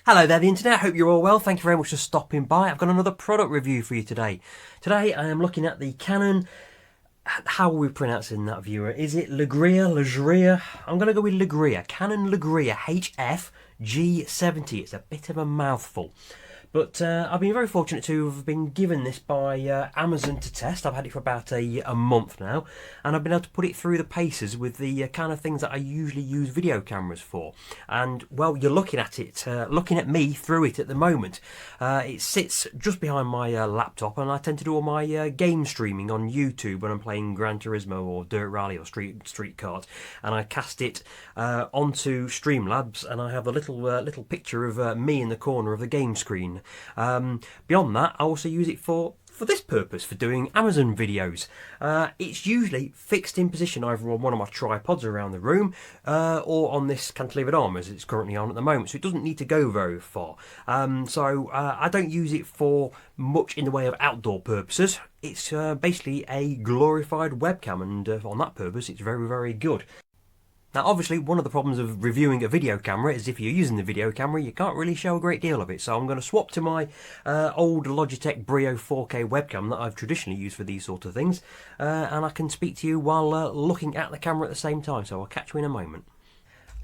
Hello there, the internet. Hope you're all well. Thank you very much for stopping by. I've got another product review for you today. Today I am looking at the Canon. How are we pronouncing that, viewer? Is it LEGRIA? I'm going to go with LEGRIA. Canon LEGRIA HF G70. It's a bit of a mouthful. But I've been very fortunate to have been given this by Amazon to test. I've had it for about a month now, and I've been able to put it through the paces with the kind of things that I usually use video cameras for. And, well, you're looking at it, looking at me through it at the moment. It sits just behind my laptop, and I tend to do all my game streaming on YouTube when I'm playing Gran Turismo or Dirt Rally or Street Kart, and I cast it onto Streamlabs, and I have a little picture of me in the corner of the game screen. Beyond that, I also use it for this purpose, for doing Amazon videos. It's usually fixed in position either on one of my tripods around the room or on this cantilevered arm as it's currently on at the moment, so it doesn't need to go very far. I don't use it for much in the way of outdoor purposes. It's basically a glorified webcam, and on that purpose it's very, very good. Now, obviously, one of the problems of reviewing a video camera is if you're using the video camera, you can't really show a great deal of it. So I'm going to swap to my old Logitech Brio 4K webcam that I've traditionally used for these sort of things. And I can speak to you while looking at the camera at the same time. So I'll catch you in a moment.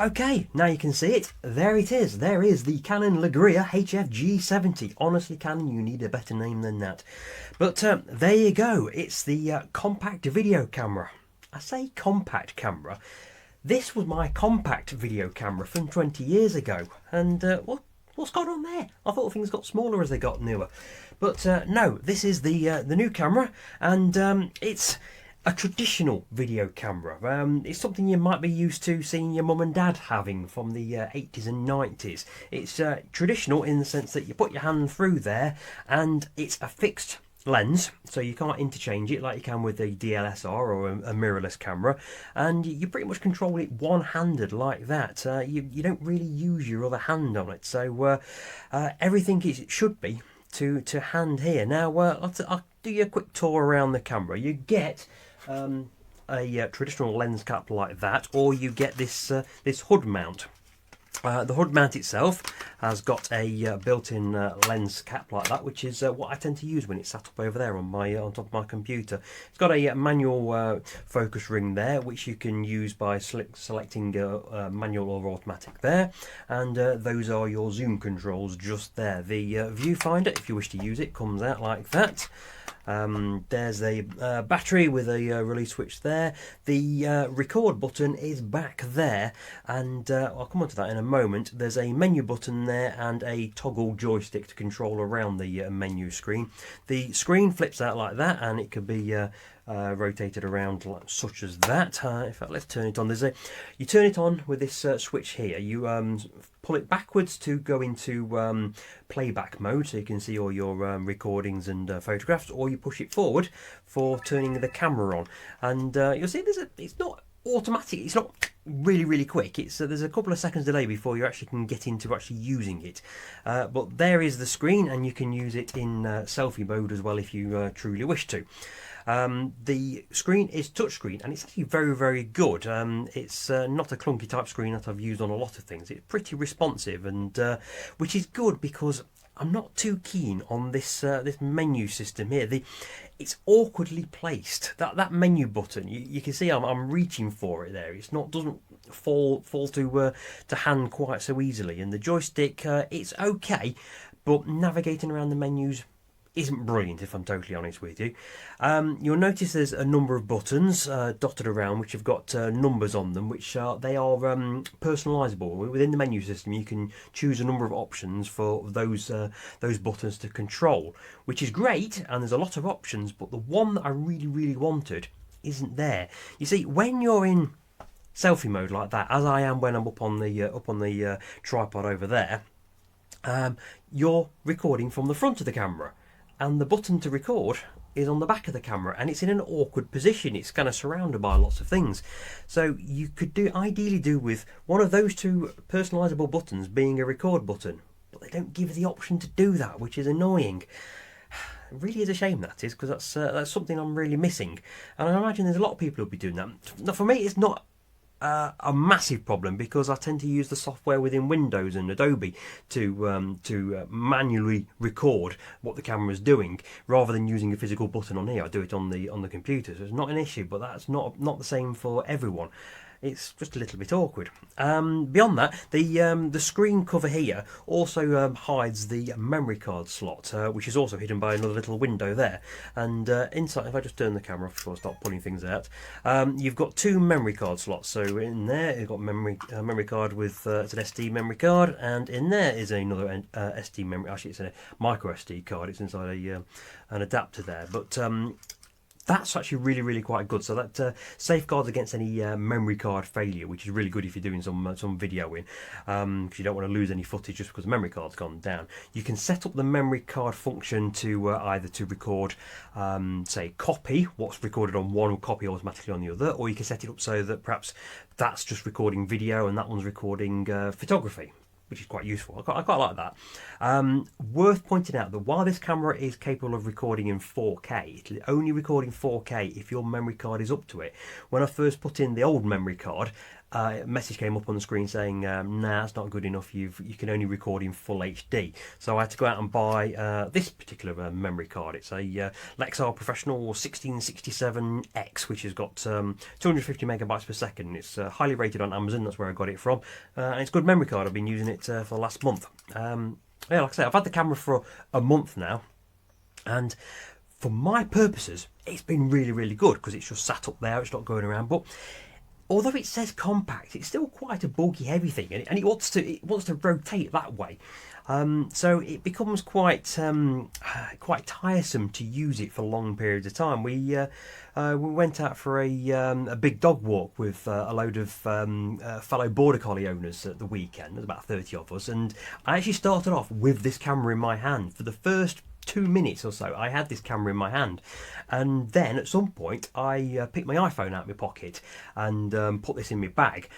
Okay, now you can see it. There it is. There is the Canon LEGRIA HF G70. Honestly, Canon, you need a better name than that. But there you go. It's the compact video camera. I say compact camera. This was my compact video camera from 20 years ago, and what's gone on there? I thought things got smaller as they got newer, but no, this is the new camera, and it's a traditional video camera. It's something you might be used to seeing your mum and dad having from the 80s and 90s. It's traditional in the sense that you put your hand through there, and it's a fixed lens, so you can't interchange it like you can with a DLSR or a mirrorless camera, and you pretty much control it one-handed like that. You don't really use your other hand on it, so everything it should be to hand here. Now I'll do you a quick tour around the camera. You get a traditional lens cap like that, or you get this hood mount. The hood mount itself has got a built-in lens cap like that, which is what I tend to use when it's sat up over there on top of my computer. It's got a manual focus ring there, which you can use by selecting manual or automatic there, and those are your zoom controls just there. The viewfinder, if you wish to use it, comes out like that. There's a battery with a release switch there. The record button is back there, and I'll come on to that in a moment. There's a menu button there and a toggle joystick to control around the menu screen. The screen flips out like that, and it could be rotated around like such as that. In fact, let's turn it on. You turn it on with this switch here. You pull it backwards to go into playback mode, so you can see all your recordings and photographs, or you push it forward for turning the camera on. And you'll see it's not automatic. It's not really quick. There's a couple of seconds delay before you actually can get into actually using it. But there is the screen, and you can use it in selfie mode as well if you truly wish to. The screen is touchscreen, and it's actually very, very good. It's not a clunky type screen that I've used on a lot of things. It's pretty responsive, and which is good because I'm not too keen on this menu system here. It's awkwardly placed. That menu button, you can see I'm reaching for it there. Doesn't fall to hand quite so easily, and the joystick it's okay, but navigating around the menus isn't brilliant, if I'm totally honest with you. You'll notice there's a number of buttons dotted around which have got numbers on them, which they are personalisable. Within the menu system, you can choose a number of options for those buttons to control, which is great, and there's a lot of options, but the one that I really wanted isn't there. You see, when you're in selfie mode like that, as I am when I'm up on the tripod over there, you're recording from the front of the camera, and the button to record is on the back of the camera, and it's in an awkward position. It's kind of surrounded by lots of things, so you could ideally do with one of those two personalisable buttons being a record button, but they don't give you the option to do that, which is annoying. It really is a shame, that is, because that's something I'm really missing, and I imagine there's a lot of people who'll be doing that. Now, for me, it's not a massive problem because I tend to use the software within Windows and Adobe to manually record what the camera is doing rather than using a physical button on here. I do it on the computer, so it's not an issue. But that's not the same for everyone. It's just a little bit awkward. Beyond that, the screen cover here also hides the memory card slot, which is also hidden by another little window there. And inside, if I just turn the camera off before I start pulling things out, you've got two memory card slots. So in there, you've got memory card with it's an SD memory card, and in there is another SD memory. Actually, it's a micro SD card. It's inside an adapter there, but that's actually really quite good. So that safeguards against any memory card failure, which is really good if you're doing some videoing, because you don't want to lose any footage just because the memory card's gone down. You can set up the memory card function to either to record, say, copy what's recorded on one, copy automatically on the other, or you can set it up so that perhaps that's just recording video and that one's recording photography, which is quite useful. I quite like that. Worth pointing out that while this camera is capable of recording in 4K, it's only recording 4K if your memory card is up to it. When I first put in the old memory card, a message came up on the screen saying, nah, it's not good enough, you can only record in full HD. So I had to go out and buy this particular memory card. It's a Lexar Professional 1667X, which has got 250 megabytes per second. It's highly rated on Amazon, that's where I got it from. And it's a good memory card. I've been using it for the last month. Yeah, like I say, I've had the camera for a month now, and for my purposes, it's been really good because it's just sat up there, it's not going around. But although it says compact, it's still quite a bulky, heavy thing, and it wants to rotate that way. So it becomes quite tiresome to use it for long periods of time. We went out for a big dog walk with a load of fellow border collie owners at the weekend. There's about 30 of us, and I actually started off with this camera in my hand for the first 2 minutes or so. I had this camera in my hand, and then at some point I picked my iPhone out of my pocket and put this in my bag.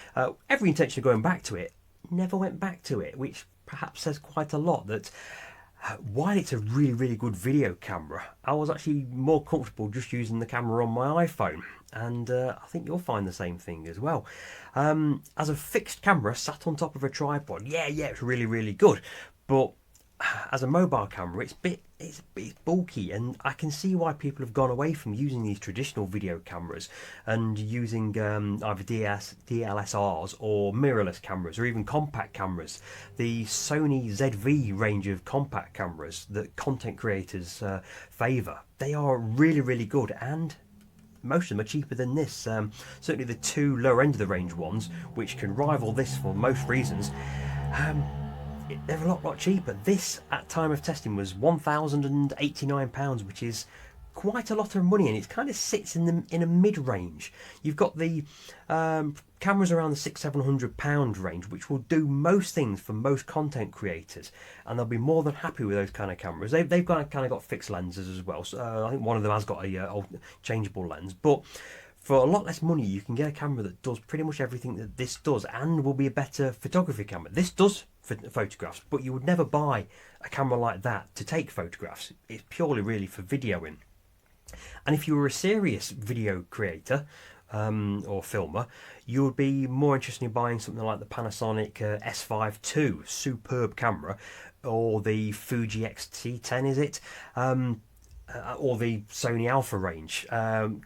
Every intention of going back to it, never went back to it, which perhaps says quite a lot that while it's a really good video camera, I was actually more comfortable just using the camera on my iPhone, and I think you'll find the same thing as well. As a fixed camera sat on top of a tripod, yeah, it's really good, but as a mobile camera, it's bulky, and I can see why people have gone away from using these traditional video cameras and using either DSLRs or mirrorless cameras, or even compact cameras. The Sony ZV range of compact cameras that content creators favour, they are really good, and most of them are cheaper than this. Certainly the two lower end of the range ones, which can rival this for most reasons, they're a lot cheaper. This, at time of testing, was £1,089, which is quite a lot of money, and it kind of sits in a mid-range. You've got the cameras around the £600-700 range, which will do most things for most content creators, and they'll be more than happy with those kind of cameras. They've kind of got fixed lenses as well, so I think one of them has got a changeable lens, but for a lot less money you can get a camera that does pretty much everything that this does, and will be a better photography camera. This does photographs, but you would never buy a camera like that to take photographs. It's purely really for videoing. And if you were a serious video creator or filmer, you would be more interested in buying something like the Panasonic S5 II, superb camera, or the Fuji X-T10, is it? Or the Sony Alpha range.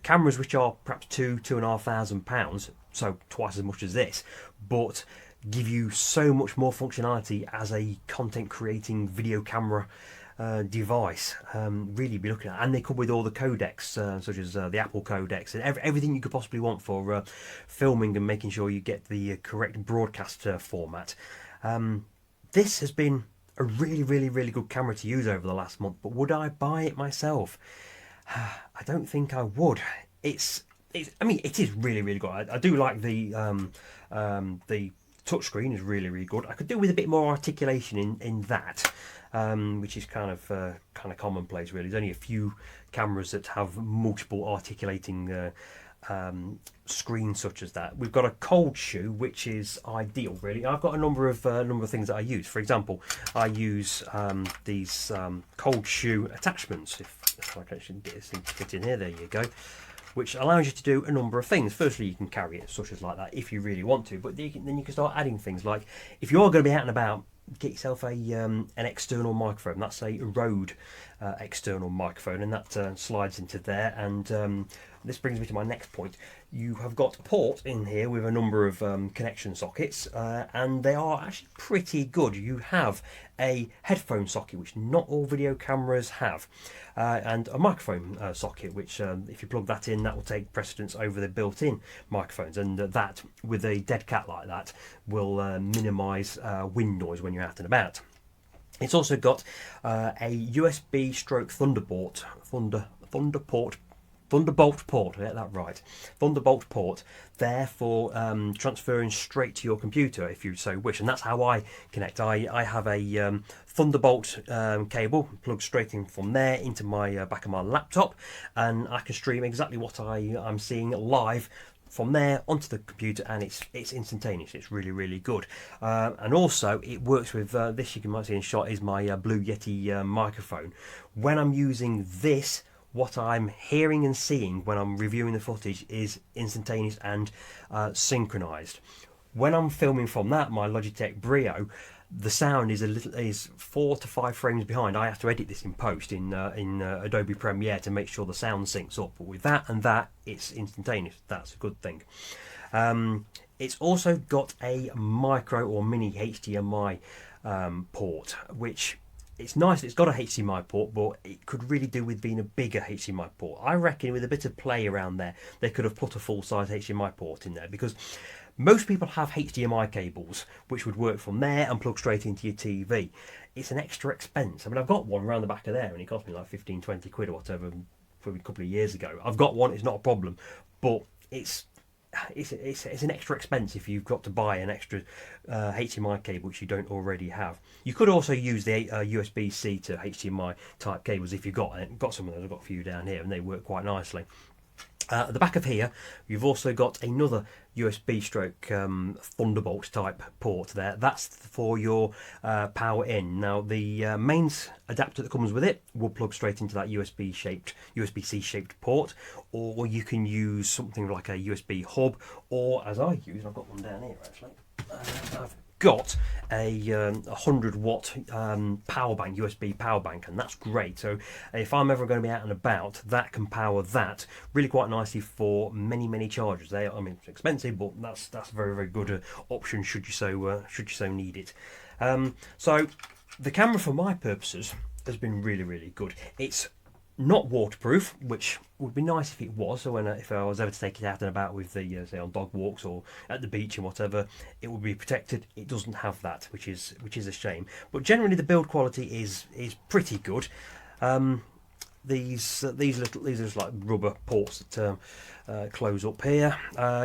Cameras which are perhaps £2,500, so twice as much as this, but give you so much more functionality as a content creating video camera device. Really be looking at, and they come with all the codecs, such as the Apple codecs, and everything you could possibly want for filming and making sure you get the correct broadcast format. This has been a really good camera to use over the last month, but would I buy it myself? I don't think I would. I mean, it is really good. I do like the touchscreen is really good. I could do with a bit more articulation in that, which is kind of commonplace really. There's only a few cameras that have multiple articulating screens such as that. We've got a cold shoe, which is ideal really. I've got a number of things that I use. For example, I use these cold shoe attachments. If I can actually get this thing to fit in here, there you go. which allows you to do a number of things. Firstly, you can carry it such as like that if you really want to, but then you can start adding things like, if you're going to be out and about, get yourself an external microphone. That's a Rode external microphone, and that slides into there. And this brings me to my next point. You have got a port in here with a number of connection sockets, and they are actually pretty good. You have a headphone socket, which not all video cameras have, and a microphone socket, which if you plug that in, that will take precedence over the built-in microphones, and that, with a dead cat like that, will minimise wind noise when you're out and about. It's also got a USB stroke Thunderbolt port, get that right. Thunderbolt port there for transferring straight to your computer if you so wish, and that's how I connect. I have a Thunderbolt cable plugged straight in from there into my back of my laptop, and I can stream exactly what I'm seeing live from there onto the computer, and it's instantaneous. It's really good, and also it works with this. You might see in shot is my Blue Yeti microphone. When I'm using this, what I'm hearing and seeing when I'm reviewing the footage is instantaneous and synchronized. When I'm filming from that, my Logitech Brio, the sound is 4 to 5 frames behind. I have to edit this in post in Adobe Premiere to make sure the sound syncs up. But with that and that, it's instantaneous. That's a good thing. It's also got a micro or mini HDMI port, which it's nice. It's got a HDMI port, but it could really do with being a bigger HDMI port. I reckon with a bit of play around there, they could have put a full-size HDMI port in there, because most people have HDMI cables which would work from there and plug straight into your TV. It's an extra expense. I mean, I've got one around the back of there, and it cost me like 15-20 quid or whatever, probably a couple of years ago. I've got one. It's not a problem, but it's an extra expense if you've got to buy an extra HDMI cable which you don't already have. You could also use the USB-C to HDMI type cables if you've got some of those. I've got a few down here, and they work quite nicely. At the back of here, you've also got another USB stroke Thunderbolt type port there. That's for your power in. Now, the mains adapter that comes with it will plug straight into that USB-C shaped port, or you can use something like a USB hub, or as I use, I've got one down here actually. I've got a 100-watt power bank, USB power bank, and that's great. So if I'm ever going to be out and about, that can power that really quite nicely for many chargers. I mean, it's expensive, but that's a very good option should you so need it. So the camera, for my purposes, has been really good. It's not waterproof, which would be nice if it was. So if I was ever to take it out and about with the say on dog walks or at the beach and whatever, it would be protected. It doesn't have that, which is a shame. But generally, the build quality is pretty good. These are just like rubber ports that close up here.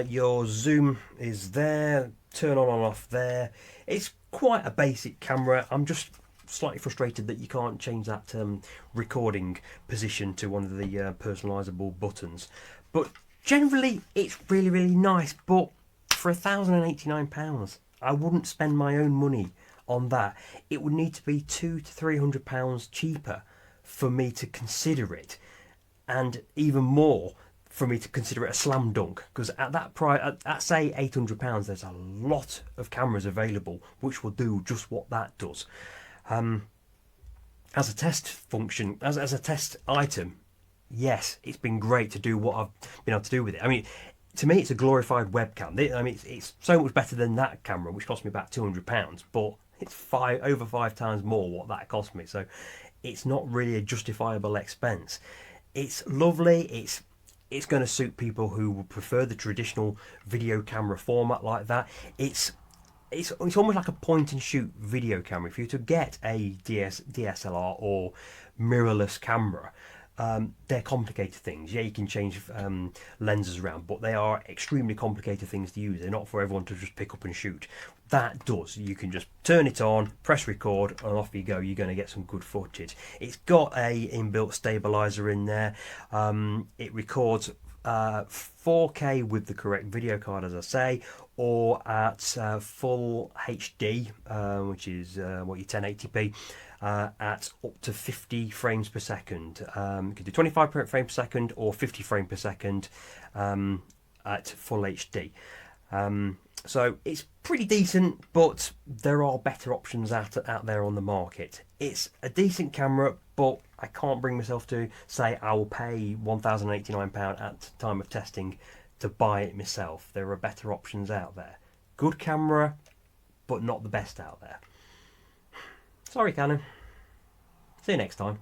Your zoom is there. Turn on and off there. It's quite a basic camera. I'm just slightly frustrated that you can't change that recording position to one of the personalisable buttons, but generally it's really nice. But for £1,089, I wouldn't spend my own money on that. It would need to be £200 to £300 cheaper for me to consider it, and even more for me to consider it a slam dunk, because at that price, at say £800, there's a lot of cameras available which will do just what that does. As a test function, as a test item, yes, it's been great to do what I've been able to do with it. I mean, to me, it's a glorified webcam. I mean, it's so much better than that camera, which cost me about £200, but it's over 5 times more what that cost me. So it's not really a justifiable expense. It's lovely. It's going to suit people who would prefer the traditional video camera format like that. It's almost like a point and shoot video camera. If you were to get a DSLR or mirrorless camera, they're complicated things. Yeah, you can change lenses around, but they are extremely complicated things to use. They're not for everyone to just pick up and shoot. That does. You can just turn it on, press record, and off you go. You're going to get some good footage. It's got a inbuilt stabilizer in there. It records 4K with the correct video card, as I say, or at full HD, which is what your 1080p, at up to 50 frames per second. You could do 25 frames per second or 50 frames per second at full HD. So it's pretty decent, but there are better options out there on the market. It's a decent camera, but I can't bring myself to say I will pay £1,089 at time of testing to buy it myself. There are better options out there. Good camera, but not the best out there. Sorry, Canon. See you next time.